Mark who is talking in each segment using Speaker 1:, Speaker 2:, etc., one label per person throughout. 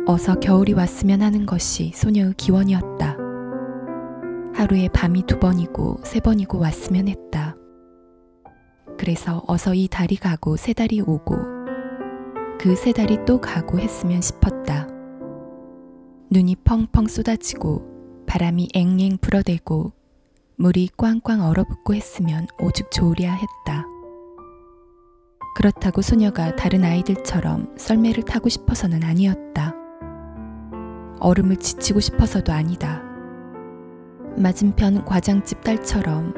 Speaker 1: 어서 겨울이 왔으면 하는 것이 소녀의 기원이었다. 하루에 밤이 2번이고 3번이고 왔으면 했다. 그래서 어서 이 달이 가고 새 달이 오고 그 새 달이 또 가고 했으면 싶었다. 눈이 펑펑 쏟아지고 바람이 앵앵 불어대고 물이 꽝꽝 얼어붙고 했으면 오죽 좋으랴 했다. 그렇다고 소녀가 다른 아이들처럼 썰매를 타고 싶어서는 아니었다. 얼음을 지치고 싶어서도 아니다. 맞은편 과장집 딸처럼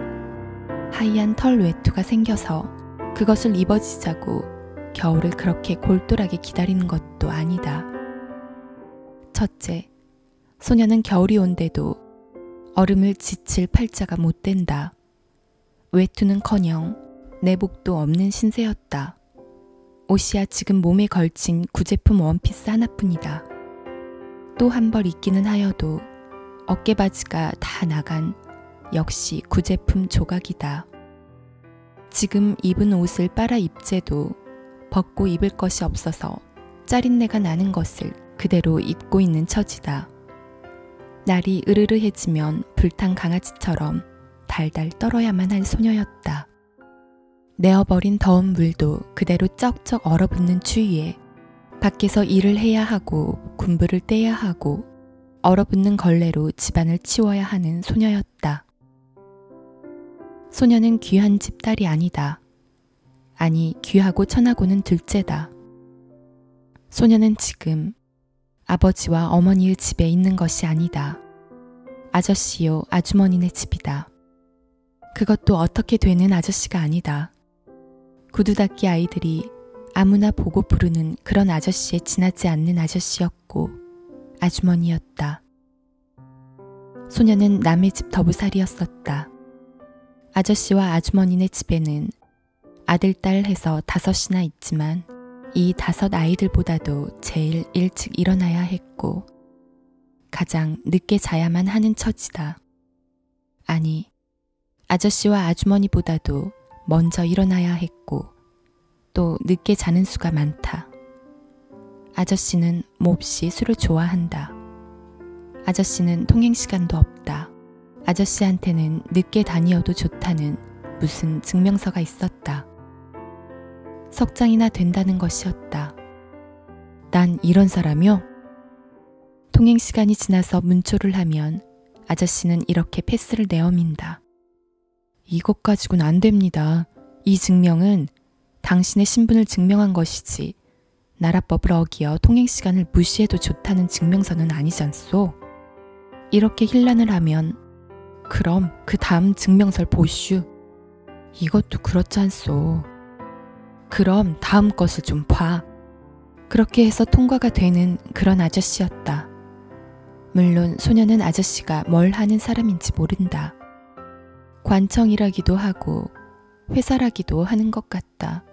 Speaker 1: 하얀 털 외투가 생겨서 그것을 입어지자고 겨울을 그렇게 골똘하게 기다리는 것도 아니다. 첫째, 소녀는 겨울이 온데도 얼음을 지칠 팔자가 못 된다. 외투는커녕 내복도 없는 신세였다. 옷이야 지금 몸에 걸친 구제품 원피스 하나뿐이다. 또 한 벌 입기는 하여도 어깨바지가 다 나간 역시 구제품 조각이다. 지금 입은 옷을 빨아 입재도 벗고 입을 것이 없어서 짜릿내가 나는 것을 그대로 입고 있는 처지다. 날이 으르르해지면 불탄 강아지처럼 달달 떨어야만 할 소녀였다. 내어버린 더운 물도 그대로 쩍쩍 얼어붙는 추위에 밖에서 일을 해야 하고 군부를 떼야 하고 얼어붙는 걸레로 집안을 치워야 하는 소녀였다. 소녀는 귀한 집 딸이 아니다. 아니, 귀하고 천하고는 둘째다. 소녀는 지금 아버지와 어머니의 집에 있는 것이 아니다. 아저씨요 아주머니네 집이다. 그것도 어떻게 되는 아저씨가 아니다. 구두닦이 아이들이 아무나 보고 부르는 그런 아저씨에 지나지 않는 아저씨였고 아주머니였다. 소녀는 남의 집 더부살이였었다. 아저씨와 아주머니네 집에는 아들, 딸 해서 5이나 있지만 이 5 아이들보다도 제일 일찍 일어나야 했고 가장 늦게 자야만 하는 처지다. 아니, 아저씨와 아주머니보다도 먼저 일어나야 했고 또 늦게 자는 수가 많다. 아저씨는 몹시 술을 좋아한다. 아저씨는 통행시간도 없다. 아저씨한테는 늦게 다니어도 좋다는 무슨 증명서가 있었다. 석장이나 된다는 것이었다. 난 이런 사람이요? 통행시간이 지나서 문초를 하면 아저씨는 이렇게 패스를 내어민다. 이것 가지고는 안 됩니다. 이 증명은 당신의 신분을 증명한 것이지 나라법을 어기어 통행시간을 무시해도 좋다는 증명서는 아니잖소. 이렇게 힐난을 하면 그럼 그 다음 증명서를 보슈. 이것도 그렇잖소. 그럼 다음 것을 좀 봐. 그렇게 해서 통과가 되는 그런 아저씨였다. 물론 소녀는 아저씨가 뭘 하는 사람인지 모른다. 관청이라기도 하고 회사라기도 하는 것 같다.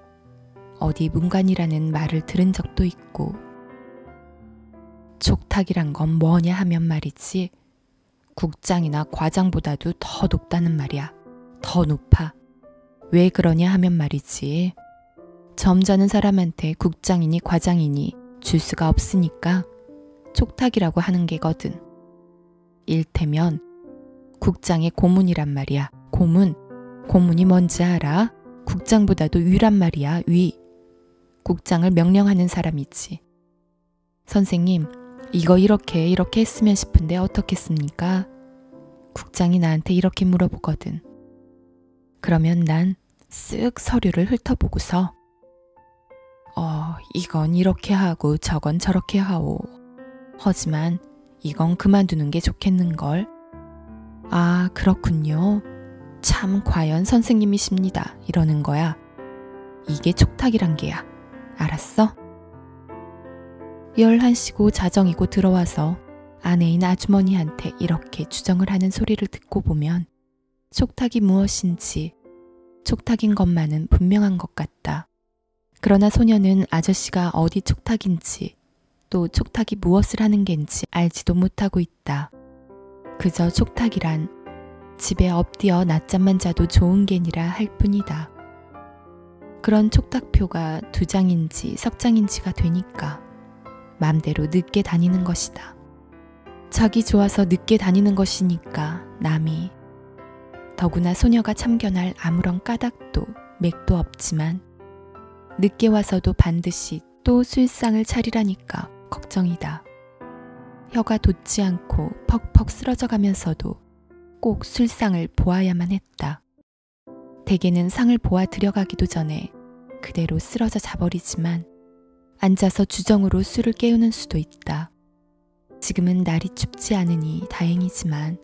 Speaker 1: 어디 문관이라는 말을 들은 적도 있고. 촉탁이란 건 뭐냐 하면 말이지 국장이나 과장보다도 더 높다는 말이야. 더 높아. 왜 그러냐 하면 말이지 점잖은 사람한테 국장이니 과장이니 줄 수가 없으니까 촉탁이라고 하는 게거든. 일테면 국장의 고문이란 말이야. 고문이 뭔지 알아? 국장보다도 위란 말이야. 위. 국장을 명령하는 사람이지. 선생님, 이거 이렇게 했으면 싶은데 어떻겠습니까? 국장이 나한테 이렇게 물어보거든. 그러면 난 쓱 서류를 훑어보고서 이건 이렇게 하고 저건 저렇게 하오. 하지만 이건 그만두는 게 좋겠는걸. 아, 그렇군요. 참 과연 선생님이십니다. 이러는 거야. 이게 촉탁이란 게야. 알았어? 11시고 자정이고 들어와서 아내인 아주머니한테 이렇게 주정을 하는 소리를 듣고 보면 촉탁이 무엇인지 촉탁인 것만은 분명한 것 같다. 그러나 소녀는 아저씨가 어디 촉탁인지 또 촉탁이 무엇을 하는 겐지 알지도 못하고 있다. 그저 촉탁이란 집에 엎드려 낮잠만 자도 좋은 겐이라 할 뿐이다. 그런 촉탁표가 2장인지 석장인지가 되니까 맘대로 늦게 다니는 것이다. 자기 좋아서 늦게 다니는 것이니까 남이. 더구나 소녀가 참견할 아무런 까닭도 맥도 없지만 늦게 와서도 반드시 또 술상을 차리라니까 걱정이다. 혀가 돋지 않고 퍽퍽 쓰러져 가면서도 꼭 술상을 보아야만 했다. 대개는 상을 보아 들여가기도 전에 그대로 쓰러져 자버리지만 앉아서 주정으로 술을 깨우는 수도 있다. 지금은 날이 춥지 않으니 다행이지만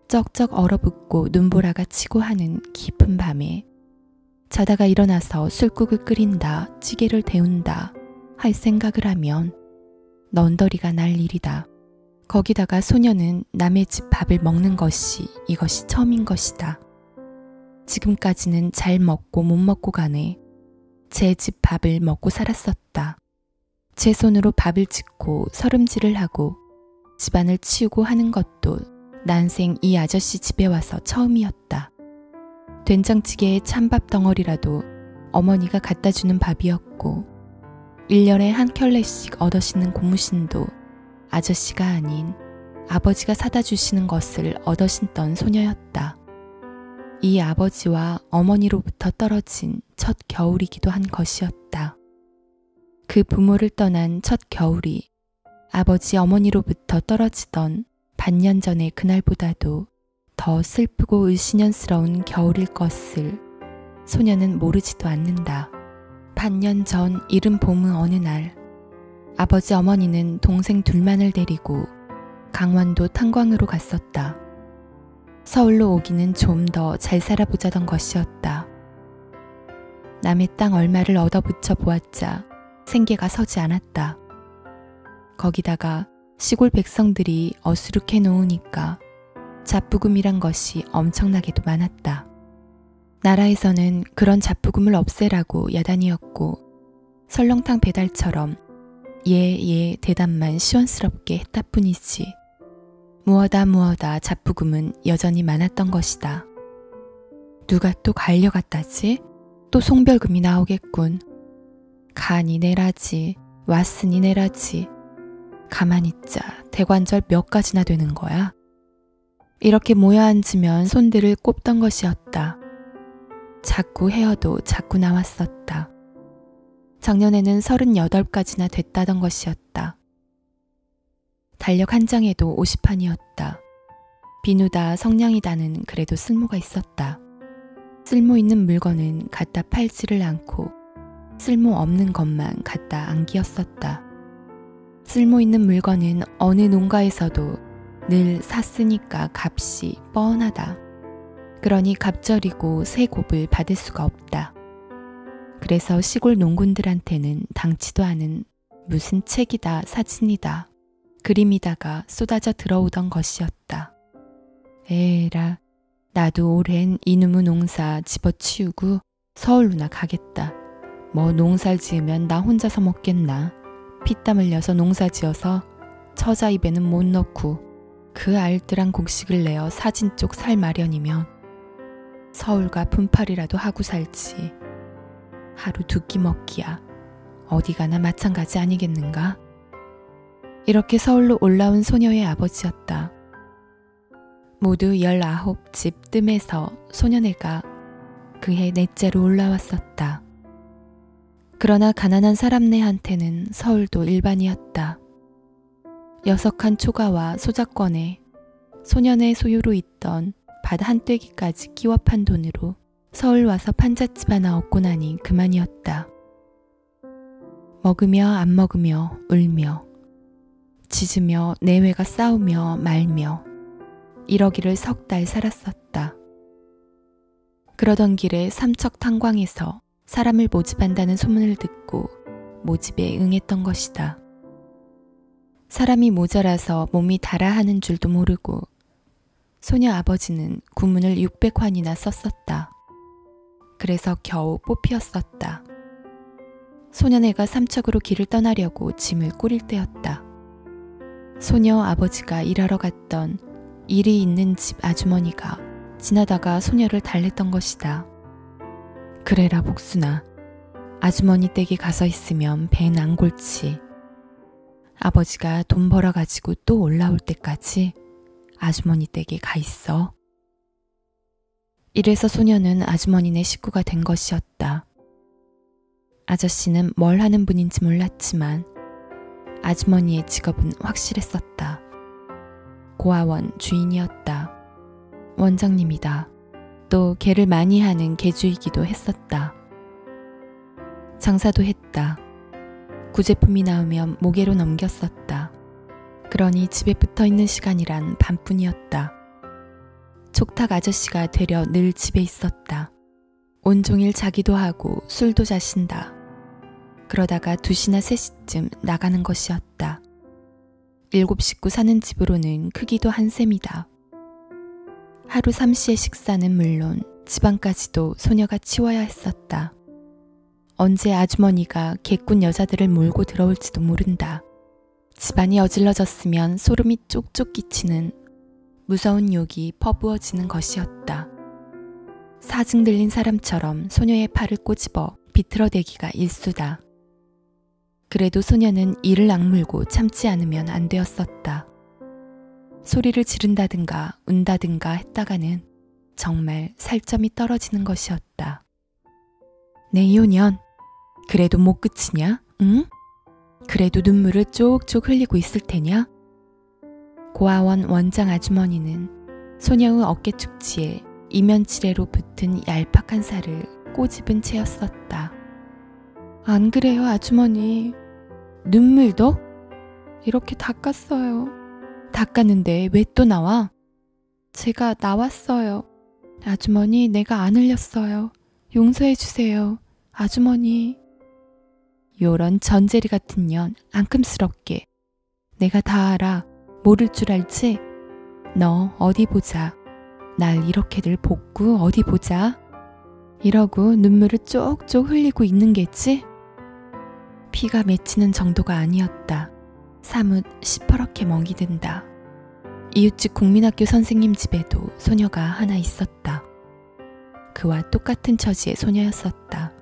Speaker 1: 쩍쩍 얼어붙고 눈보라가 치고 하는 깊은 밤에 자다가 일어나서 술국을 끓인다, 찌개를 데운다 할 생각을 하면 넌더리가 날 일이다. 거기다가 소녀는 남의 집 밥을 먹는 것이 이것이 처음인 것이다. 지금까지는 잘 먹고 못 먹고 간에 제 집 밥을 먹고 살았었다. 제 손으로 밥을 짓고 설음질을 하고 집안을 치우고 하는 것도 난생 이 아저씨 집에 와서 처음이었다. 된장찌개에 찬밥 덩어리라도 어머니가 갖다 주는 밥이었고 1년에 한 켤레씩 얻어씻는 고무신도 아저씨가 아닌 아버지가 사다 주시는 것을 얻어신던 소녀였다. 이 아버지와 어머니로부터 떨어진 첫 겨울이기도 한 것이었다. 그 부모를 떠난 첫 겨울이 아버지 어머니로부터 떨어지던 반년 전의 그날보다도 더 슬프고 을씨년스러운 겨울일 것을 소녀는 모르지도 않는다. 반년 전 이른 봄의 어느 날 아버지 어머니는 동생 둘만을 데리고 강원도 탄광으로 갔었다. 서울로 오기는 좀 더 잘 살아보자던 것이었다. 남의 땅 얼마를 얻어붙여 보았자 생계가 서지 않았다. 거기다가 시골 백성들이 어수룩해 놓으니까 잡부금이란 것이 엄청나게도 많았다. 나라에서는 그런 잡부금을 없애라고 야단이었고 설렁탕 배달처럼 예 대답만 시원스럽게 했다 뿐이지 무어다 잡부금은 여전히 많았던 것이다. 누가 또 갈려갔다지? 또 송별금이 나오겠군. 가니 내라지, 왔으니 내라지. 가만히 있자 대관절 몇 가지나 되는 거야? 이렇게 모여 앉으면 손들을 꼽던 것이었다. 자꾸 헤어도 자꾸 나왔었다. 작년에는 38가지나 됐다던 것이었다. 달력 한 장에도 50판이었다. 비누다 성냥이다는 그래도 쓸모가 있었다. 쓸모 있는 물건은 갖다 팔지를 않고 쓸모 없는 것만 갖다 안기었었다. 쓸모 있는 물건은 어느 농가에서도 늘 샀으니까 값이 뻔하다. 그러니 갑절이고 새 곱을 받을 수가 없다. 그래서 시골 농군들한테는 당치도 않은 무슨 책이다 사진이다 그림이다가 쏟아져 들어오던 것이었다. 에라, 나도 올해는 이놈의 농사 집어치우고 서울로나 가겠다. 뭐 농사를 지으면 나 혼자서 먹겠나. 피땀 흘려서 농사 지어서 처자 입에는 못 넣고 그 알뜰한 곡식을 내어 사진 쪽 살 마련이면 서울과 분팔이라도 하고 살지. 하루 두 끼 먹기야 어디 가나 마찬가지 아니겠는가? 이렇게 서울로 올라온 소녀의 아버지였다. 모두 19집 뜸에서 소녀네가 그해 넷째로 올라왔었다. 그러나 가난한 사람네한테는 서울도 일반이었다. 6칸 초가와 소작권에 소년의 소유로 있던 밭 한 떼기까지 끼워 판 돈으로 서울 와서 판잣집 하나 얻고 나니 그만이었다. 먹으며 안 먹으며 울며 짖으며 내외가 싸우며 말며 이러기를 3달 살았었다. 그러던 길에 삼척 탄광에서 사람을 모집한다는 소문을 듣고 모집에 응했던 것이다. 사람이 모자라서 몸이 달아 하는 줄도 모르고 소녀 아버지는 구문을 600환이나 썼었다. 그래서 겨우 뽑히었었다. 소녀네가 삼척으로 길을 떠나려고 짐을 꾸릴 때였다. 소녀 아버지가 일하러 갔던 일이 있는 집 아주머니가 지나다가 소녀를 달랬던 것이다. 그래라 복순아, 아주머니 댁에 가서 있으면 배 낭골치. 아버지가 돈 벌어가지고 또 올라올 때까지 아주머니 댁에 가 있어. 이래서 소녀는 아주머니네 식구가 된 것이었다. 아저씨는 뭘 하는 분인지 몰랐지만 아주머니의 직업은 확실했었다. 고아원 주인이었다. 원장님이다. 또 개를 많이 하는 개주이기도 했었다. 장사도 했다. 구제품이 나오면 모개로 넘겼었다. 그러니 집에 붙어있는 시간이란 밤뿐이었다. 촉탁 아저씨가 되려 늘 집에 있었다. 온종일 자기도 하고 술도 자신다. 그러다가 2시나 3시쯤 나가는 것이었다. 7식구 사는 집으로는 크기도 한 셈이다. 하루 3시의 식사는 물론 집안까지도 소녀가 치워야 했었다. 언제 아주머니가 개꾼 여자들을 몰고 들어올지도 모른다. 집안이 어질러졌으면 소름이 쪽쪽 끼치는 무서운 욕이 퍼부어지는 것이었다. 사증 들린 사람처럼 소녀의 팔을 꼬집어 비틀어대기가 일수다. 그래도 소녀는 이를 악물고 참지 않으면 안 되었었다. 소리를 지른다든가 운다든가 했다가는 정말 살점이 떨어지는 것이었다. 내 이혼년, 그래도 못 그치냐? 응? 그래도 눈물을 쪽쪽 흘리고 있을 테냐? 고아원 원장 아주머니는 소녀의 어깨 축지에 이면치레로 붙은 얄팍한 살을 꼬집은 채였었다. 안 그래요, 아주머니. 눈물도? 이렇게 닦았어요. 닦았는데 왜 또 나와? 제가 나왔어요. 아주머니, 내가 안 흘렸어요. 용서해 주세요. 아주머니. 요런 전제리 같은 년 앙큼스럽게. 내가 다 알아. 모를 줄 알지? 너 어디 보자. 날 이렇게들 볶고 어디 보자. 이러고 눈물을 쪽쪽 흘리고 있는 게지? 피가 맺히는 정도가 아니었다. 사뭇 시퍼렇게 멍이 든다. 이웃집 국민학교 선생님 집에도 소녀가 하나 있었다. 그와 똑같은 처지의 소녀였었다.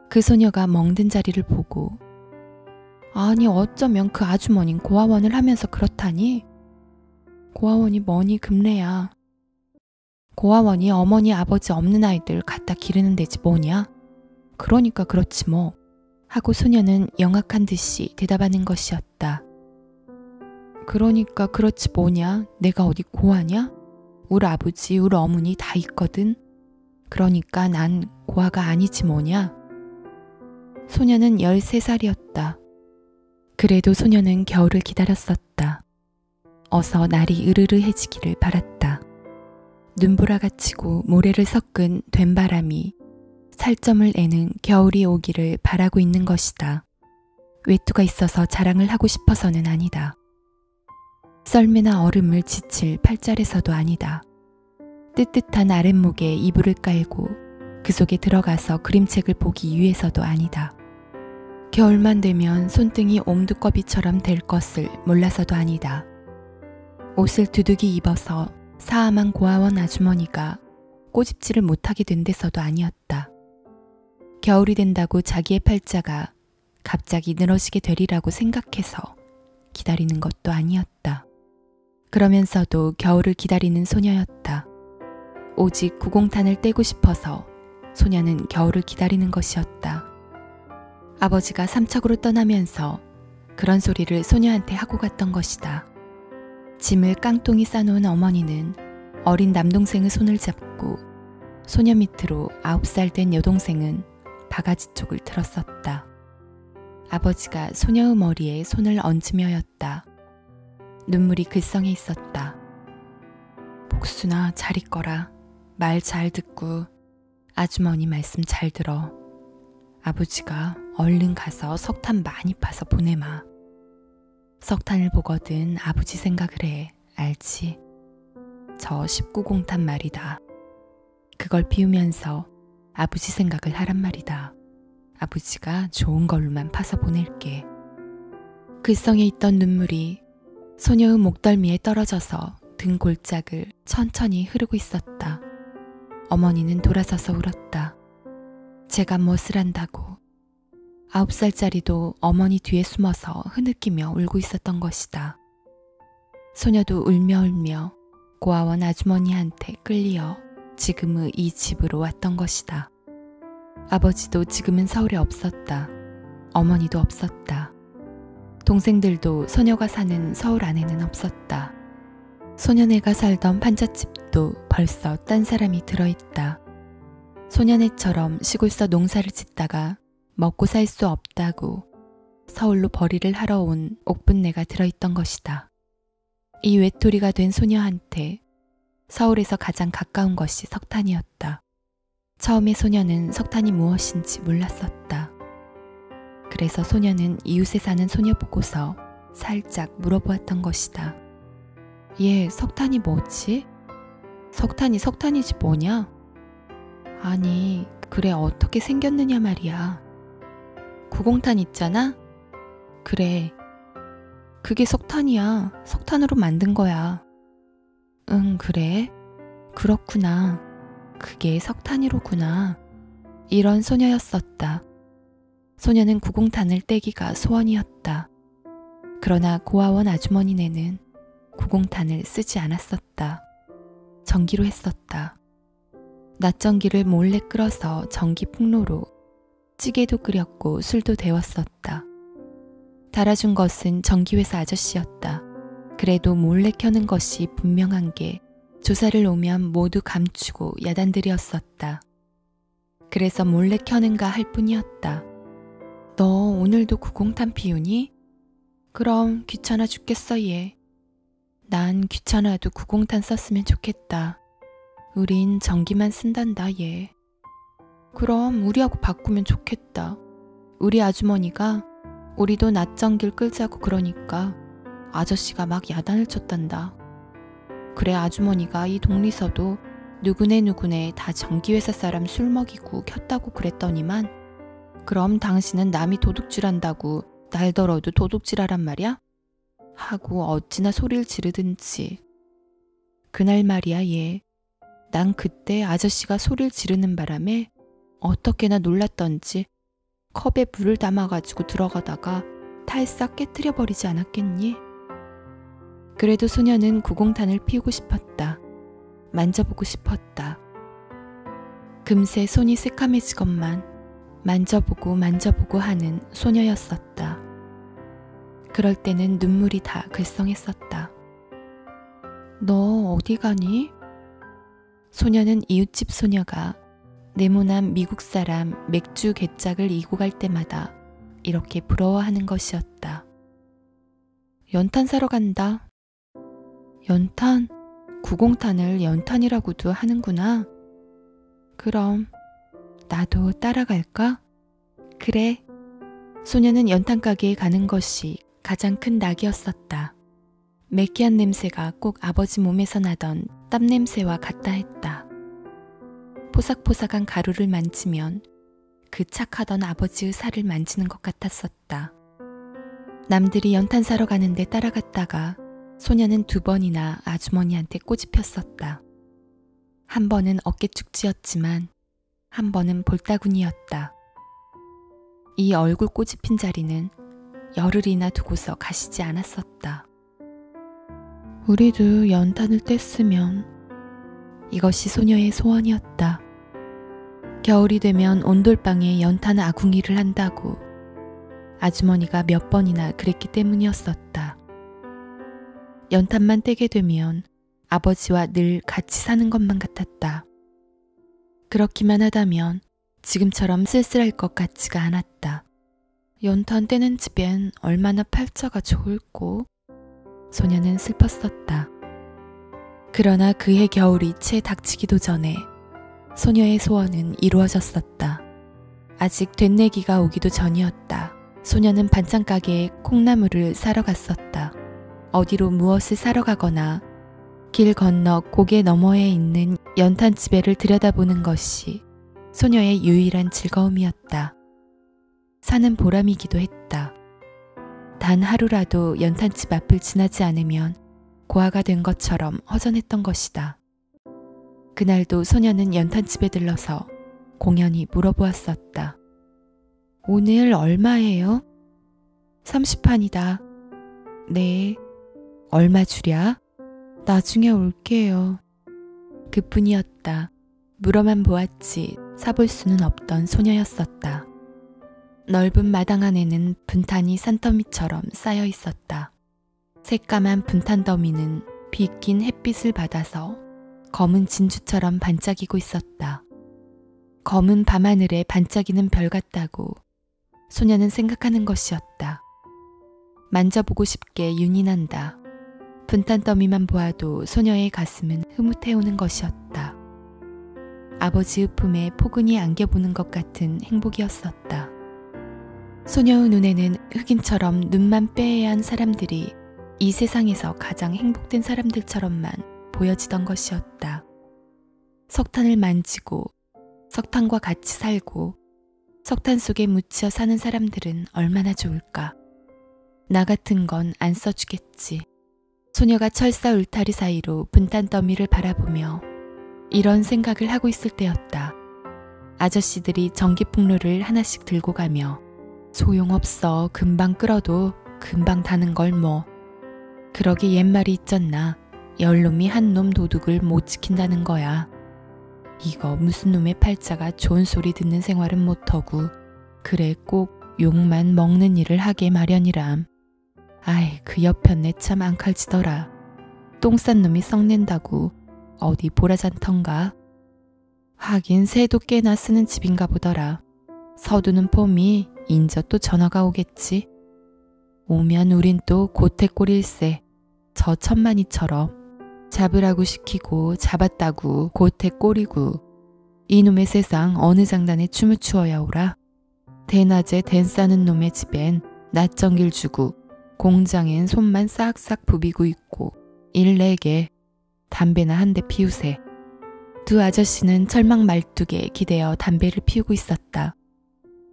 Speaker 1: 그 소녀가 멍든 자리를 보고 아니 어쩌면 그 아주머닌 고아원을 하면서 그렇다니? 고아원이 뭐니 금래야. 고아원이 어머니 아버지 없는 아이들 갖다 기르는 데지 뭐냐? 그러니까 그렇지 뭐. 하고 소녀는 영악한 듯이 대답하는 것이었다. 그러니까 그렇지 뭐냐? 내가 어디 고아냐? 우리 아버지 우리 어머니 다 있거든. 그러니까 난 고아가 아니지 뭐냐? 소녀는 13살이었다. 그래도 소녀는 겨울을 기다렸었다. 어서 날이 으르르해지기를 바랐다. 눈보라 갇히고 모래를 섞은 된바람이 살점을 내는 겨울이 오기를 바라고 있는 것이다. 외투가 있어서 자랑을 하고 싶어서는 아니다. 썰매나 얼음을 지칠 팔자에서도 아니다. 뜨뜻한 아랫목에 이불을 깔고 그 속에 들어가서 그림책을 보기 위해서도 아니다. 겨울만 되면 손등이 옹두꺼비처럼 될 것을 몰라서도 아니다. 옷을 두둑이 입어서 사암한 고아원 아주머니가 꼬집지를 못하게 된 데서도 아니었다. 겨울이 된다고 자기의 팔자가 갑자기 늘어지게 되리라고 생각해서 기다리는 것도 아니었다. 그러면서도 겨울을 기다리는 소녀였다. 오직 구공탄을 떼고 싶어서 소녀는 겨울을 기다리는 것이었다. 아버지가 삼척으로 떠나면서 그런 소리를 소녀한테 하고 갔던 것이다. 짐을 깡통이 싸놓은 어머니는 어린 남동생의 손을 잡고 소녀 밑으로 9살 된 여동생은 바가지 쪽을 들었었다. 아버지가 소녀의 머리에 손을 얹으며였다. 눈물이 글썽해 있었다. 복순아 잘 있거라. 말 잘 듣고 아주머니 말씀 잘 들어. 아버지가 얼른 가서 석탄 많이 파서 보내마. 석탄을 보거든 아버지 생각을 해. 알지? 저 19공탄 말이다. 그걸 비우면서 아버지 생각을 하란 말이다. 아버지가 좋은 걸로만 파서 보낼게. 글썽에 있던 눈물이 소녀의 목덜미에 떨어져서 등 골짜기를 천천히 흐르고 있었다. 어머니는 돌아서서 울었다. 제가 무엇을 한다고. 9살짜리도 어머니 뒤에 숨어서 흐느끼며 울고 있었던 것이다. 소녀도 울며 고아원 아주머니한테 끌리어 지금의 이 집으로 왔던 것이다. 아버지도 지금은 서울에 없었다. 어머니도 없었다. 동생들도 소녀가 사는 서울 안에는 없었다. 소녀네가 살던 판잣집도 벌써 딴 사람이 들어있다. 소녀네처럼 시골서 농사를 짓다가 먹고 살 수 없다고 서울로 벌이를 하러 온 옥분네가 들어있던 것이다. 이 외톨이가 된 소녀한테 서울에서 가장 가까운 것이 석탄이었다. 처음에 소녀는 석탄이 무엇인지 몰랐었다. 그래서 소녀는 이웃에 사는 소녀 보고서 살짝 물어보았던 것이다. 얘 석탄이 뭐지? 석탄이지 뭐냐? 아니, 그래 어떻게 생겼느냐 말이야. 구공탄 있잖아? 그래. 그게 석탄이야. 석탄으로 만든 거야. 응, 그래? 그렇구나. 그게 석탄이로구나. 이런 소녀였었다. 소녀는 구공탄을 떼기가 소원이었다. 그러나 고아원 아주머니네는 구공탄을 쓰지 않았었다. 전기로 했었다. 낫전기를 몰래 끌어서 전기 풍로로 찌개도 끓였고 술도 데웠었다. 달아준 것은 전기회사 아저씨였다. 그래도 몰래 켜는 것이 분명한 게 조사를 오면 모두 감추고 야단들이었었다. 그래서 몰래 켜는가 할 뿐이었다. 너 오늘도 구공탄 피우니? 그럼 귀찮아 죽겠어 얘. 난 귀찮아도 구공탄 썼으면 좋겠다. 우린 전기만 쓴단다 얘. 그럼 우리하고 바꾸면 좋겠다. 우리 아주머니가 우리도 낫전기를 끌자고 그러니까 아저씨가 막 야단을 쳤단다. 그래 아주머니가 이 동리서도 누구네 다 전기회사 사람 술 먹이고 켰다고 그랬더니만 그럼 당신은 남이 도둑질한다고 날더러도 도둑질하란 말이야? 하고 어찌나 소리를 지르든지. 그날 말이야 얘. 난 그때 아저씨가 소리를 지르는 바람에 어떻게나 놀랐던지 컵에 물을 담아가지고 들어가다가 탈싹 깨트려버리지 않았겠니? 그래도 소녀는 구공탄을 피우고 싶었다. 만져보고 싶었다. 금세 손이 새카매지건만 만져보고 하는 소녀였었다. 그럴 때는 눈물이 다 글썽했었다. 너 어디 가니? 소녀는 이웃집 소녀가 네모난 미국 사람 맥주 개짝을 이고 갈 때마다 이렇게 부러워하는 것이었다. 연탄 사러 간다. 연탄? 구공탄을 연탄이라고도 하는구나. 그럼 나도 따라갈까? 그래. 소녀는 연탄 가게에 가는 것이 가장 큰 낙이었었다. 매캐한 냄새가 꼭 아버지 몸에서 나던 땀 냄새와 같다 했다. 포삭포삭한 가루를 만지면 그 착하던 아버지의 살을 만지는 것 같았었다. 남들이 연탄 사러 가는데 따라갔다가 소녀는 2번이나 아주머니한테 꼬집혔었다. 한 번은 어깨축지였지만 한 번은 볼따구니였다. 이 얼굴 꼬집힌 자리는 열흘이나 두고서 가시지 않았었다. 우리도 연탄을 뗐으면. 이것이 소녀의 소원이었다. 겨울이 되면 온돌방에 연탄 아궁이를 한다고 아주머니가 몇 번이나 그랬기 때문이었었다. 연탄만 떼게 되면 아버지와 늘 같이 사는 것만 같았다. 그렇기만 하다면 지금처럼 쓸쓸할 것 같지가 않았다. 연탄 떼는 집엔 얼마나 팔자가 좋을꼬. 소녀는 슬펐었다. 그러나 그해 겨울이 채 닥치기도 전에 소녀의 소원은 이루어졌었다. 아직 된내기가 오기도 전이었다. 소녀는 반찬 가게에 콩나물을 사러 갔었다. 어디로 무엇을 사러 가거나 길 건너 고개 너머에 있는 연탄집에를 들여다보는 것이 소녀의 유일한 즐거움이었다. 사는 보람이기도 했다. 단 하루라도 연탄집 앞을 지나지 않으면 고아가 된 것처럼 허전했던 것이다. 그날도 소녀는 연탄집에 들러서 공연히 물어보았었다. 오늘 얼마예요? 30판이다. 네. 얼마 주랴? 나중에 올게요. 그뿐이었다. 물어만 보았지 사볼 수는 없던 소녀였었다. 넓은 마당 안에는 분탄이 산더미처럼 쌓여 있었다. 새까만 분탄 더미는 비낀 햇빛을 받아서 검은 진주처럼 반짝이고 있었다. 검은 밤하늘에 반짝이는 별 같다고 소녀는 생각하는 것이었다. 만져보고 싶게 윤이 난다. 분탄 더미만 보아도 소녀의 가슴은 흐뭇해오는 것이었다. 아버지의 품에 포근히 안겨보는 것 같은 행복이었었다. 소녀의 눈에는 흑인처럼 눈만 빼야 한 사람들이 이 세상에서 가장 행복된 사람들처럼만 보여지던 것이었다. 석탄을 만지고 석탄과 같이 살고 석탄 속에 묻혀 사는 사람들은 얼마나 좋을까. 나 같은 건 안 써주겠지. 소녀가 철사 울타리 사이로 분탄 더미를 바라보며 이런 생각을 하고 있을 때였다. 아저씨들이 전기풍炉를 하나씩 들고 가며 소용없어. 금방 끓어도 금방 다는 걸 뭐. 그러게 옛말이 있잖나. 열놈이 한 놈 도둑을 못 지킨다는 거야. 이거 무슨 놈의 팔자가 좋은 소리 듣는 생활은 못하고 그래 꼭 욕만 먹는 일을 하게 마련이람. 아이 그 옆편네 참 앙칼지더라. 똥 싼 놈이 썩낸다고 어디 보라잔턴가. 하긴 새도 꽤나 쓰는 집인가 보더라. 서두는 봄이 인저 또 전화가 오겠지. 오면 우린 또 고태꼴일세. 저 천만이처럼 잡으라고 시키고 잡았다고 고태꼴이고 이놈의 세상 어느 장단에 춤을 추어야 오라. 대낮에 댄 싸는 놈의 집엔 낮전길 주고 공장엔 손만 싹싹 부비고 있고 일 내게 담배나 한 대 피우세. 두 아저씨는 철망 말뚝에 기대어 담배를 피우고 있었다.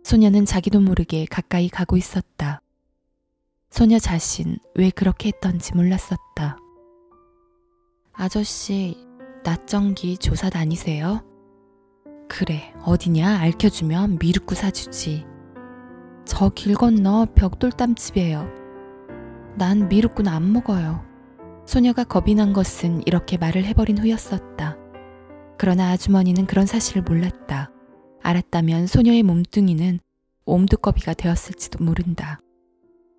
Speaker 1: 소녀는 자기도 모르게 가까이 가고 있었다. 소녀 자신 왜 그렇게 했던지 몰랐었다. 아저씨, 낮전기 조사 다니세요? 그래, 어디냐 알켜주면 미륵국 사주지. 저 길 건너 벽돌담집이에요. 난 미륵국 안 먹어요. 소녀가 겁이 난 것은 이렇게 말을 해버린 후였었다. 그러나 아주머니는 그런 사실을 몰랐다. 알았다면 소녀의 몸뚱이는 옴두꺼비가 되었을지도 모른다.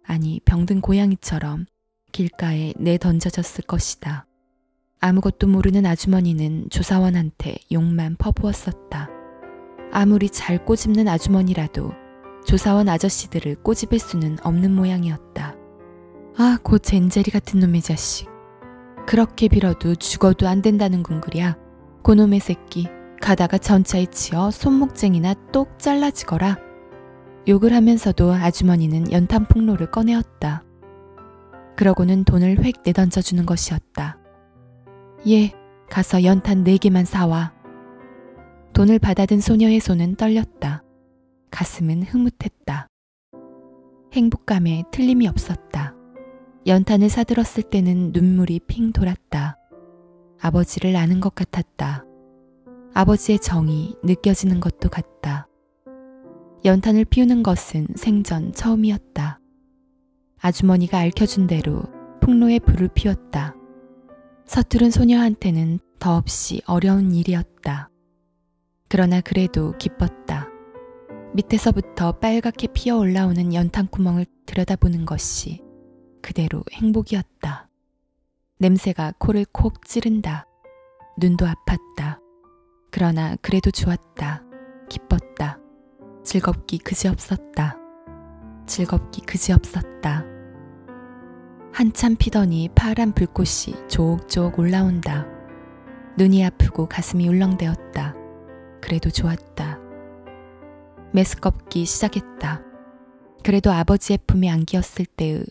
Speaker 1: 아니 병든 고양이처럼 길가에 내던져졌을 것이다. 아무것도 모르는 아주머니는 조사원한테 욕만 퍼부었었다. 아무리 잘 꼬집는 아주머니라도 조사원 아저씨들을 꼬집을 수는 없는 모양이었다. 아, 그 젠제리 같은 놈의 자식. 그렇게 빌어도 죽어도 안 된다는 궁글이야. 그놈의 새끼 가다가 전차에 치여 손목쟁이나 똑 잘라지거라. 욕을 하면서도 아주머니는 연탄풍로를 꺼내었다. 그러고는 돈을 획 내던져주는 것이었다. 예, 가서 연탄 4개만 사와. 돈을 받아든 소녀의 손은 떨렸다. 가슴은 흐뭇했다. 행복감에 틀림이 없었다. 연탄을 사들었을 때는 눈물이 핑 돌았다. 아버지를 아는 것 같았다. 아버지의 정이 느껴지는 것도 같다. 연탄을 피우는 것은 생전 처음이었다. 아주머니가 알켜준 대로 풍로에 불을 피웠다. 서투른 소녀한테는 더없이 어려운 일이었다. 그러나 그래도 기뻤다. 밑에서부터 빨갛게 피어 올라오는 연탄구멍을 들여다보는 것이 그대로 행복이었다. 냄새가 코를 콕 찌른다. 눈도 아팠다. 그러나 그래도 좋았다. 기뻤다. 즐겁기 그지없었다. 즐겁기 그지없었다. 한참 피더니 파란 불꽃이 조옥조옥 올라온다. 눈이 아프고 가슴이 울렁대었다. 그래도 좋았다. 메스껍기 시작했다. 그래도 아버지의 품에 안기었을 때의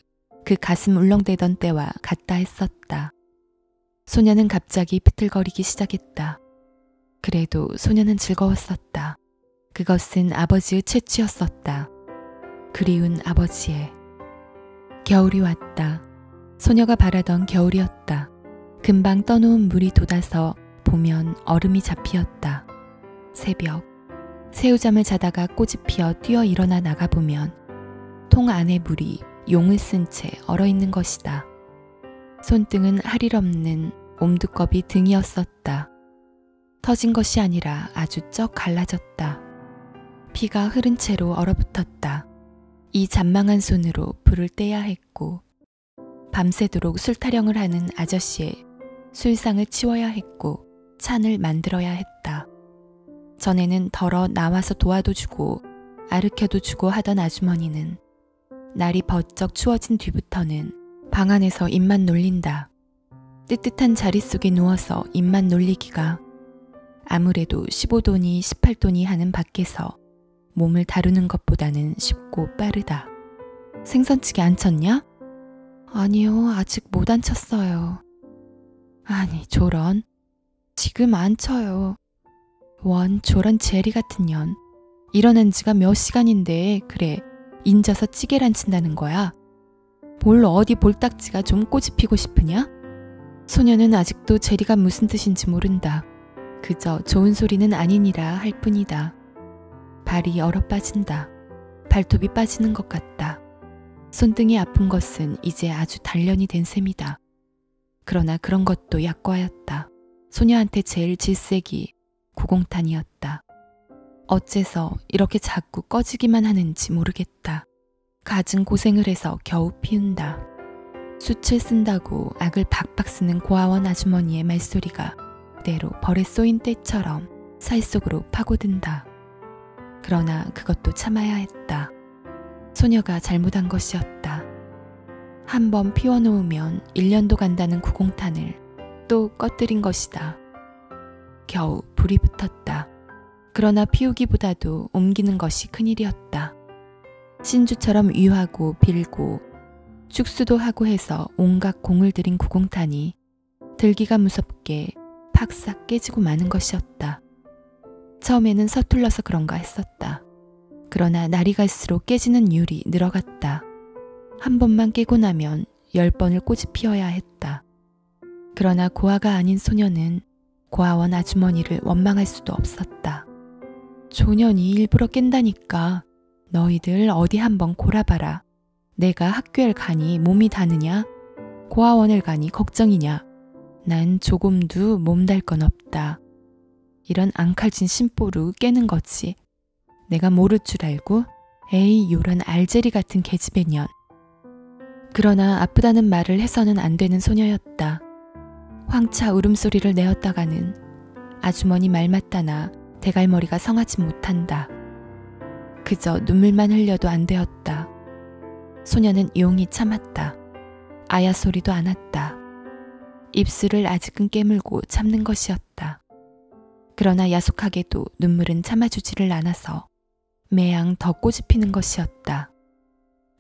Speaker 1: 그 가슴 울렁대던 때와 같다 했었다. 소녀는 갑자기 비틀거리기 시작했다. 그래도 소녀는 즐거웠었다. 그것은 아버지의 채취였었다. 그리운 아버지의. 겨울이 왔다. 소녀가 바라던 겨울이었다. 금방 떠놓은 물이 돋아서 보면 얼음이 잡히었다. 새벽. 새우잠을 자다가 꼬집 피어 뛰어 일어나 나가보면 통 안에 물이 용을 쓴 채 얼어있는 것이다. 손등은 할 일 없는 옴두꺼비 등이었었다. 터진 것이 아니라 아주 쩍 갈라졌다. 피가 흐른 채로 얼어붙었다. 이 잔망한 손으로 불을 떼야 했고 밤새도록 술 타령을 하는 아저씨의 술상을 치워야 했고 찬을 만들어야 했다. 전에는 덜어 나와서 도와도 주고 아르켜도 주고 하던 아주머니는 날이 버쩍 추워진 뒤부터는 방 안에서 입만 놀린다. 뜨뜻한 자리 속에 누워서 입만 놀리기가 아무래도 15도니 18도니 하는 밖에서 몸을 다루는 것보다는 쉽고 빠르다. 생선찌개 안 쳤냐? 아니요, 아직 못 안 쳤어요. 아니, 저런. 지금 안 쳐요. 원, 저런 제리 같은 년. 일어난 지가 몇 시간인데 그래, 인져서 찌개를 친다는 거야? 뭘 어디 볼딱지가 좀 꼬집히고 싶으냐? 소녀는 아직도 제리가 무슨 뜻인지 모른다. 그저 좋은 소리는 아니니라 할 뿐이다. 발이 얼어 빠진다. 발톱이 빠지는 것 같다. 손등이 아픈 것은 이제 아주 단련이 된 셈이다. 그러나 그런 것도 약과였다. 소녀한테 제일 질색이 구공탄이었다. 어째서 이렇게 자꾸 꺼지기만 하는지 모르겠다. 갖은 고생을 해서 겨우 피운다. 숯을 쓴다고 악을 박박 쓰는 고아원 아주머니의 말소리가 때로 벌에 쏘인 때처럼 살 속으로 파고든다. 그러나 그것도 참아야 했다. 소녀가 잘못한 것이었다. 한번 피워놓으면 1년도 간다는 구공탄을 또 꺼뜨린 것이다. 겨우 불이 붙었다. 그러나 피우기보다도 옮기는 것이 큰일이었다. 신주처럼 위하고 빌고 축수도 하고 해서 온갖 공을 들인 구공탄이 들기가 무섭게 팍싹 깨지고 마는 것이었다. 처음에는 서툴러서 그런가 했었다. 그러나 날이 갈수록 깨지는 율이 늘어갔다. 한 번만 깨고 나면 10번을 꼬집 피어야 했다. 그러나 고아가 아닌 소녀는 고아원 아주머니를 원망할 수도 없었다. 조년이 일부러 깬다니까. 너희들 어디 한번 골아봐라. 내가 학교를 가니 몸이 다느냐? 고아원을 가니 걱정이냐? 난 조금도 몸달 건 없다. 이런 앙칼진 심보로 깨는 거지. 내가 모를 줄 알고? 에이, 요런 알제리 같은 계집애 년. 그러나 아프다는 말을 해서는 안 되는 소녀였다. 황차 울음소리를 내었다가는 아주머니 말 맞다나 대갈머리가 성하지 못한다. 그저 눈물만 흘려도 안 되었다. 소녀는 용히 참았다. 아야 소리도 않았다. 입술을 아직은 깨물고 참는 것이었다. 그러나 야속하게도 눈물은 참아주지를 않아서 매양 더 꼬집히는 것이었다.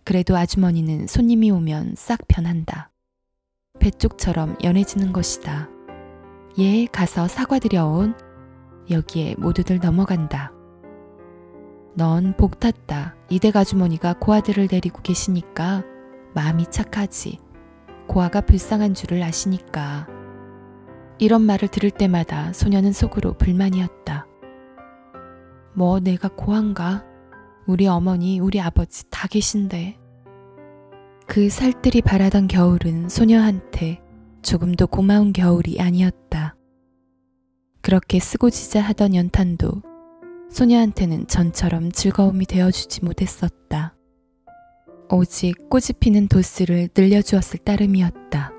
Speaker 1: 그래도 아주머니는 손님이 오면 싹 변한다. 배쪽처럼 연해지는 것이다. 예, 가서 사과드려온. 여기에 모두들 넘어간다. 넌 복 탔다. 이댁 아주머니가 고아들을 데리고 계시니까 마음이 착하지. 고아가 불쌍한 줄을 아시니까. 이런 말을 들을 때마다 소녀는 속으로 불만이었다. 뭐 내가 고아인가? 우리 어머니, 우리 아버지 다 계신데. 그 살뜰히 바라던 겨울은 소녀한테 조금도 고마운 겨울이 아니었다. 그렇게 쓰고지자 하던 연탄도 소녀한테는 전처럼 즐거움이 되어주지 못했었다. 오직 꼬집히는 도수를 늘려주었을 따름이었다.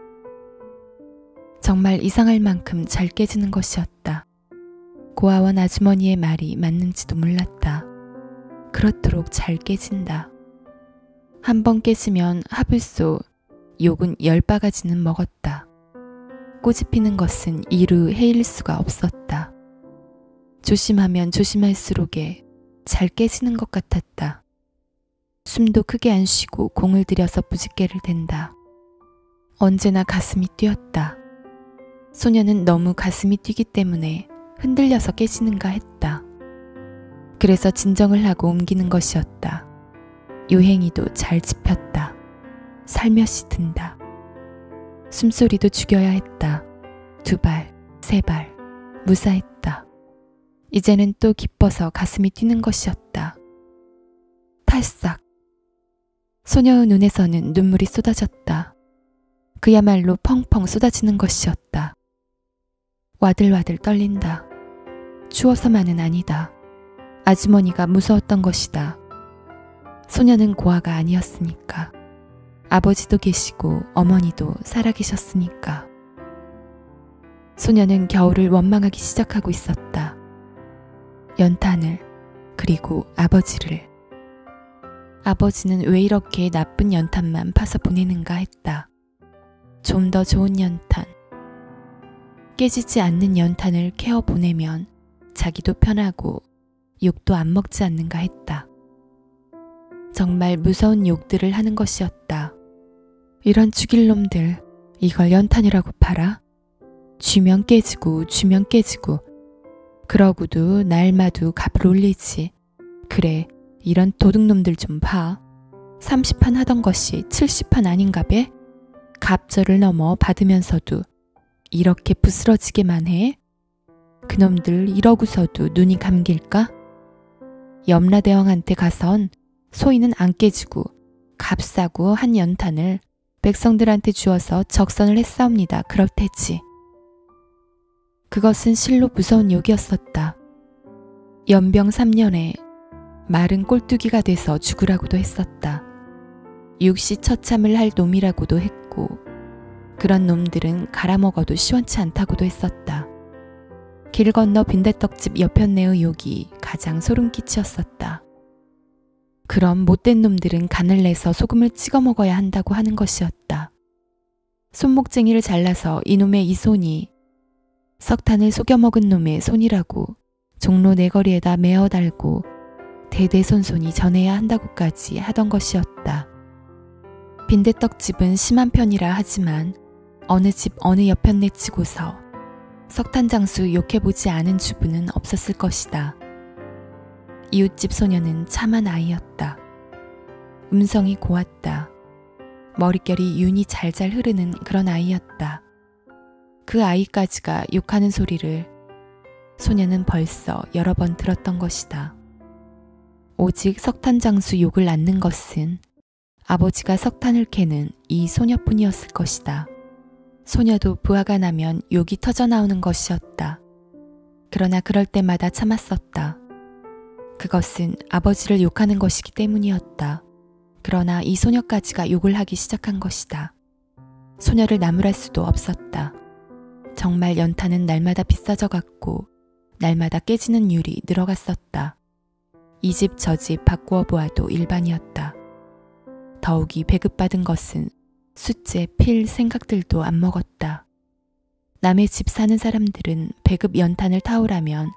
Speaker 1: 정말 이상할 만큼 잘 깨지는 것이었다. 고아원 아주머니의 말이 맞는지도 몰랐다. 그렇도록 잘 깨진다. 한 번 깨지면 하불소 욕은 10바가지는 먹었다. 꼬집히는 것은 이루 헤일 수가 없었다. 조심하면 조심할수록에 잘 깨지는 것 같았다. 숨도 크게 안 쉬고 공을 들여서 부집개를 댄다. 언제나 가슴이 뛰었다. 소녀는 너무 가슴이 뛰기 때문에 흔들려서 깨지는가 했다. 그래서 진정을 하고 옮기는 것이었다. 요행이도 잘 짚혔다. 살며시 든다. 숨소리도 죽여야 했다. 2발, 3발, 무사했다. 이제는 또 기뻐서 가슴이 뛰는 것이었다. 탈싹. 소녀의 눈에서는 눈물이 쏟아졌다. 그야말로 펑펑 쏟아지는 것이었다. 와들와들 떨린다. 추워서만은 아니다. 아주머니가 무서웠던 것이다. 소녀는 고아가 아니었으니까. 아버지도 계시고 어머니도 살아계셨으니까. 소녀는 겨울을 원망하기 시작하고 있었다. 연탄을, 그리고 아버지를. 아버지는 왜 이렇게 나쁜 연탄만 파서 보내는가 했다. 좀 더 좋은 연탄. 깨지지 않는 연탄을 캐어 보내면 자기도 편하고 욕도 안 먹지 않는가 했다. 정말 무서운 욕들을 하는 것이었다. 이런 죽일 놈들, 이걸 연탄이라고 팔아? 쥐면 깨지고 주면 깨지고 그러고도 날마도 값을 올리지. 그래, 이런 도둑놈들 좀 봐. 30판 하던 것이 70판 아닌가 배? 갑절을 넘어 받으면서도 이렇게 부스러지게만 해? 그놈들 이러고서도 눈이 감길까? 염라대왕한테 가선 소인은 안 깨지고 값싸고 한 연탄을 백성들한테 주어서 적선을 했사옵니다. 그럴 테지. 그것은 실로 무서운 욕이었었다. 연병 3년에 마른 꼴뚜기가 돼서 죽으라고도 했었다. 육시 처참을 할 놈이라고도 했고 그런 놈들은 갈아먹어도 시원치 않다고도 했었다. 길 건너 빈대떡집 여편네의 욕이 가장 소름끼치였었다. 그럼 못된 놈들은 간을 내서 소금을 찍어 먹어야 한다고 하는 것이었다. 손목쟁이를 잘라서 이놈의 이 손이 석탄을 속여 먹은 놈의 손이라고 종로 내거리에다 메어 달고 대대손손이 전해야 한다고까지 하던 것이었다. 빈대떡집은 심한 편이라 하지만 어느 집 어느 여편네 치고서 석탄장수 욕해보지 않은 주부는 없었을 것이다. 이웃집 소녀는 참한 아이였다. 음성이 고왔다. 머릿결이 윤이 잘잘 흐르는 그런 아이였다. 그 아이까지가 욕하는 소리를 소녀는 벌써 여러 번 들었던 것이다. 오직 석탄장수 욕을 낳는 것은 아버지가 석탄을 캐는 이 소녀뿐이었을 것이다. 소녀도 부하가 나면 욕이 터져나오는 것이었다. 그러나 그럴 때마다 참았었다. 그것은 아버지를 욕하는 것이기 때문이었다. 그러나 이 소녀까지가 욕을 하기 시작한 것이다. 소녀를 나무랄 수도 없었다. 정말 연탄은 날마다 비싸져 갔고 날마다 깨지는 율이 늘어갔었다. 이 집 저 집 바꾸어 보아도 일반이었다. 더욱이 배급받은 것은 숫제, 필 생각들도 안 먹었다. 남의 집 사는 사람들은 배급 연탄을 타오라면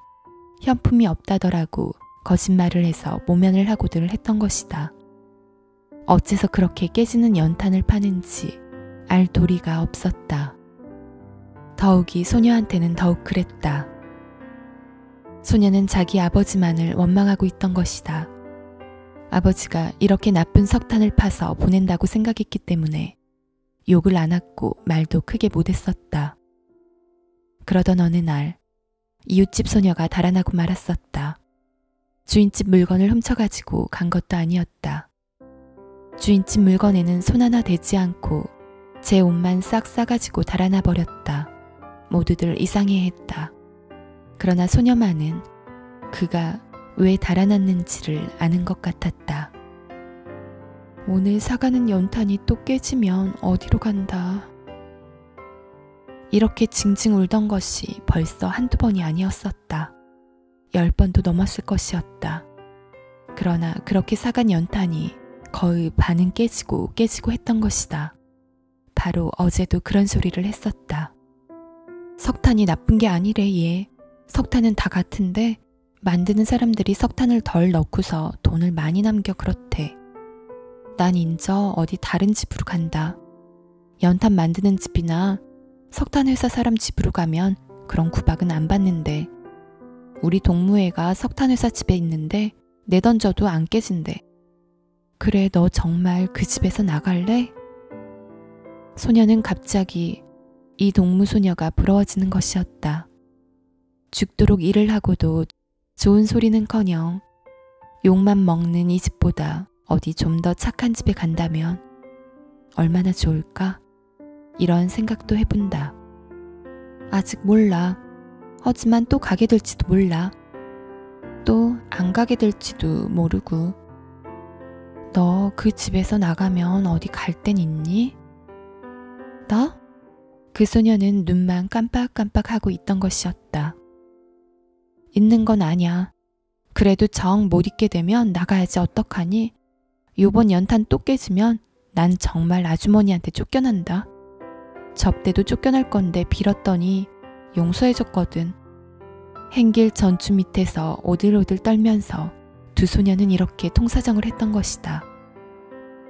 Speaker 1: 현품이 없다더라고 거짓말을 해서 모면을 하고들 했던 것이다. 어째서 그렇게 깨지는 연탄을 파는지 알 도리가 없었다. 더욱이 소녀한테는 더욱 그랬다. 소녀는 자기 아버지만을 원망하고 있던 것이다. 아버지가 이렇게 나쁜 석탄을 파서 보낸다고 생각했기 때문에 욕을 안 했고 말도 크게 못했었다. 그러던 어느 날 이웃집 소녀가 달아나고 말았었다. 주인집 물건을 훔쳐가지고 간 것도 아니었다. 주인집 물건에는 손 하나 대지 않고 제 옷만 싹 싸가지고 달아나 버렸다. 모두들 이상해했다. 그러나 소녀만은 그가 왜 달아났는지를 아는 것 같았다. 오늘 사가는 연탄이 또 깨지면 어디로 간다. 이렇게 징징 울던 것이 벌써 한두 번이 아니었었다. 10번도 넘었을 것이었다. 그러나 그렇게 사간 연탄이 거의 반은 깨지고 했던 것이다. 바로 어제도 그런 소리를 했었다. 석탄이 나쁜 게 아니래 얘. 석탄은 다 같은데 만드는 사람들이 석탄을 덜 넣고서 돈을 많이 남겨 그렇대. 난 인저 어디 다른 집으로 간다. 연탄 만드는 집이나 석탄회사 사람 집으로 가면 그런 구박은 안 받는데 우리 동무애가 석탄회사 집에 있는데 내던져도 안 깨진대. 그래 너 정말 그 집에서 나갈래? 소녀는 갑자기 이 동무소녀가 부러워지는 것이었다. 죽도록 일을 하고도 좋은 소리는커녕 욕만 먹는 이 집보다 어디 좀 더 착한 집에 간다면 얼마나 좋을까? 이런 생각도 해본다. 아직 몰라. 하지만 또 가게 될지도 몰라. 또 안 가게 될지도 모르고. 너 그 집에서 나가면 어디 갈 땐 있니? 나? 그 소녀는 눈만 깜빡깜빡하고 있던 것이었다. 있는 건 아냐. 그래도 정 못 있게 되면 나가야지 어떡하니? 요번 연탄 또 깨지면 난 정말 아주머니한테 쫓겨난다. 접대도 쫓겨날 건데 빌었더니 용서해줬거든. 행길 전주 밑에서 오들오들 떨면서 두 소녀는 이렇게 통사정을 했던 것이다.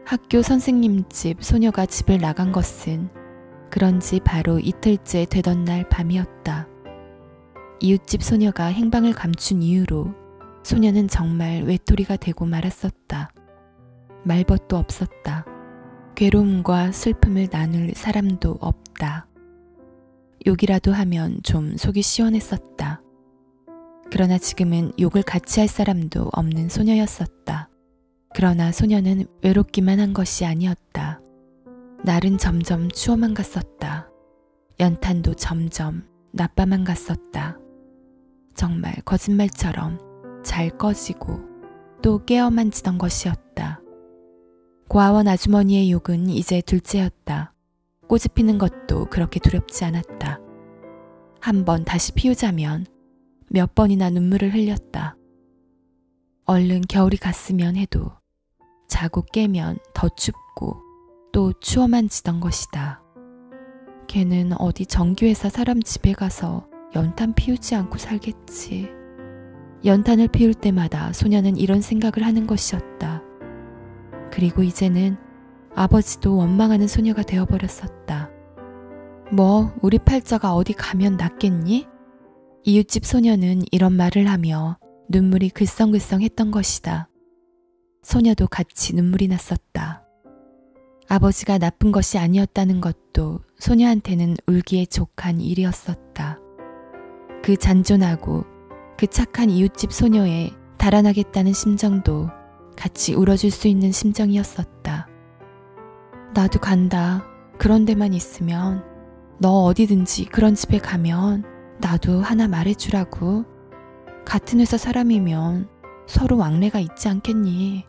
Speaker 1: 학교 선생님 집 소녀가 집을 나간 것은 그런지 바로 이틀째 되던 날 밤이었다. 이웃집 소녀가 행방을 감춘 이후로 소녀는 정말 외톨이가 되고 말았었다. 말벗도 없었다. 괴로움과 슬픔을 나눌 사람도 없다. 욕이라도 하면 좀 속이 시원했었다. 그러나 지금은 욕을 같이 할 사람도 없는 소녀였었다. 그러나 소녀는 외롭기만 한 것이 아니었다. 날은 점점 추워만 갔었다. 연탄도 점점 나빠만 갔었다. 정말 거짓말처럼 잘 꺼지고 또 깨어만 지던 것이었다. 고아원 아주머니의 욕은 이제 둘째였다. 꽃이 피는 것도 그렇게 두렵지 않았다. 한 번 다시 피우자면 몇 번이나 눈물을 흘렸다. 얼른 겨울이 갔으면 해도 자고 깨면 더 춥고 또 추워만 지던 것이다. 걔는 어디 전기회사 사람 집에 가서 연탄 피우지 않고 살겠지. 연탄을 피울 때마다 소녀는 이런 생각을 하는 것이었다. 그리고 이제는 아버지도 원망하는 소녀가 되어버렸었다. 뭐 우리 팔자가 어디 가면 낫겠니? 이웃집 소녀는 이런 말을 하며 눈물이 글썽글썽했던 것이다. 소녀도 같이 눈물이 났었다. 아버지가 나쁜 것이 아니었다는 것도 소녀한테는 울기에 족한 일이었었다. 그 잔존하고 그 착한 이웃집 소녀의 달아나겠다는 심정도 같이 울어줄 수 있는 심정이었었다. 나도 간다. 그런 데만 있으면. 너 어디든지 그런 집에 가면 나도 하나 말해주라고. 같은 회사 사람이면 서로 왕래가 있지 않겠니?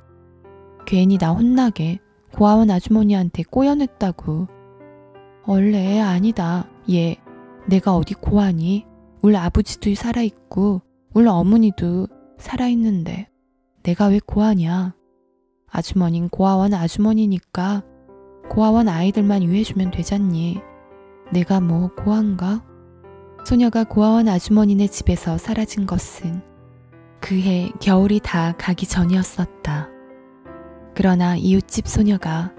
Speaker 1: 괜히 나 혼나게 고아원 아주머니한테 꼬여냈다고. 원래 아니다. 얘 내가 어디 고아니? 우리 아버지도 살아있고 우리 어머니도 살아있는데 내가 왜 고아냐? 아주머닌 고아원 아주머니니까 고아원 아이들만 유해주면 되잖니. 내가 뭐 고아인가? 소녀가 고아원 아주머니네 집에서 사라진 것은 그해 겨울이 다 가기 전이었었다. 그러나 이웃집 소녀가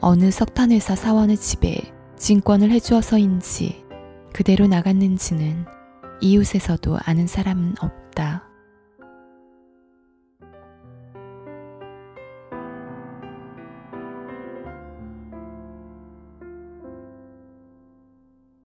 Speaker 1: 어느 석탄회사 사원의 집에 진권을 해주어서인지 그대로 나갔는지는 이웃에서도 아는 사람은 없다.